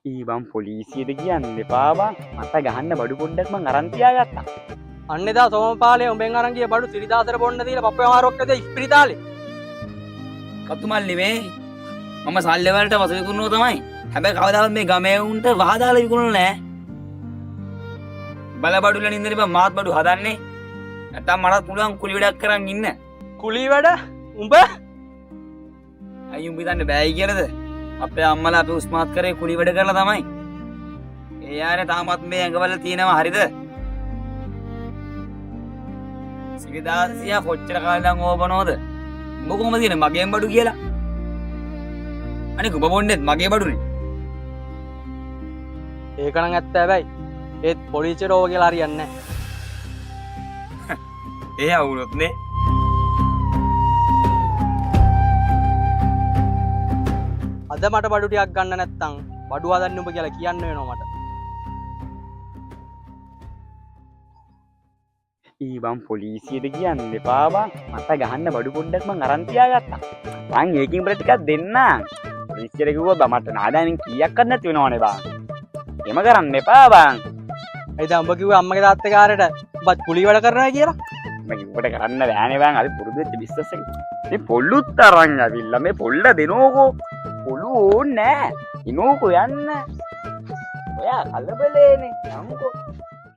ඊබම් පොලිසියට කියන්න එපා බං. මට ගහන්න බඩු පොඩ්ඩක් මං අරන් තියාගත්තා. අන්න එදා සෝමපාලේ උඹෙන් අරන් ගිය බඩු සිරිදාසට බොන්න දීලා පප්පේ අමාරුවක් නැද ඉස්පිරිතාලේ. කතුමල්ලි මේ මම සල්ලි වලට වස විකුණනවා තමයි. හැබැයි කවදාවත් මේ ගමේ උන්ට වහදාලා විකුණුනේ නෑ. බල බඩු වලින් ඉඳන් ඉබා මාත් බඩු හදන්නේ. නැත්තම් මටත් පුළුවන් කුලි වැඩක් කරන් ඉන්න. කුලී වැඩ උඹ අයියුම් හිතන්න බෑයි කියලාද? අපේ අම්මලා අපි උස්මාත් කරේ කුලි වැඩ කරලා තමයි. ඒ ආනේ තාමත් මේ ඇඟවල තියෙනවා හරිද? සිරිදාසියා කොච්චර කාලෙ දන් ඕබනෝද? උඹ කොහමද කියන්නේ මගේම බඩු කියලා? අනේ උඹ බොන්නේත් මගේ බඩුනේ. ඒක නම් ඇත්ත හැබැයි ඒත් පොලිසියට ඕව කියලා හරියන්නේ නැහැ. ඒ අවුලොත් නේ. අද මට බඩු ටිකක් ගන්න නැත්තම් බඩු හදන්න උඹ කියලා කියන්න වෙනවා මට. ඊබම් පොලිසියට කියන්න එපා බං. මට ගහන්න බඩු පොඩ්ඩක් මං අරන් තියාගත්තා. මං ඒකින් බර ටිකක් දෙන්නම්. පොලිසියට කිව්වොත් මට නාඩාමින් කීයක් නැති වෙනවනේ බං. එම කරන්න එපා බං. එයිද උඹ කිව්වේ අම්මගේ තාත්තගේ කාර්යයට උඹත් කුලී වැඩ කරනවා කියලා? මම කිව්වට කරන්න බෑනේ බං. අපි පුරුදු වෙච්ච බිස්නස් එක. මේ පොල්ලුත් අරන් ආවිල්ලා මේ පොල්ල දෙනෝකෝ. පොළු ඕනේ නෑ. ඉනෝකෝ යන්න. ඔයා කලබලේනේ. යමුකෝ.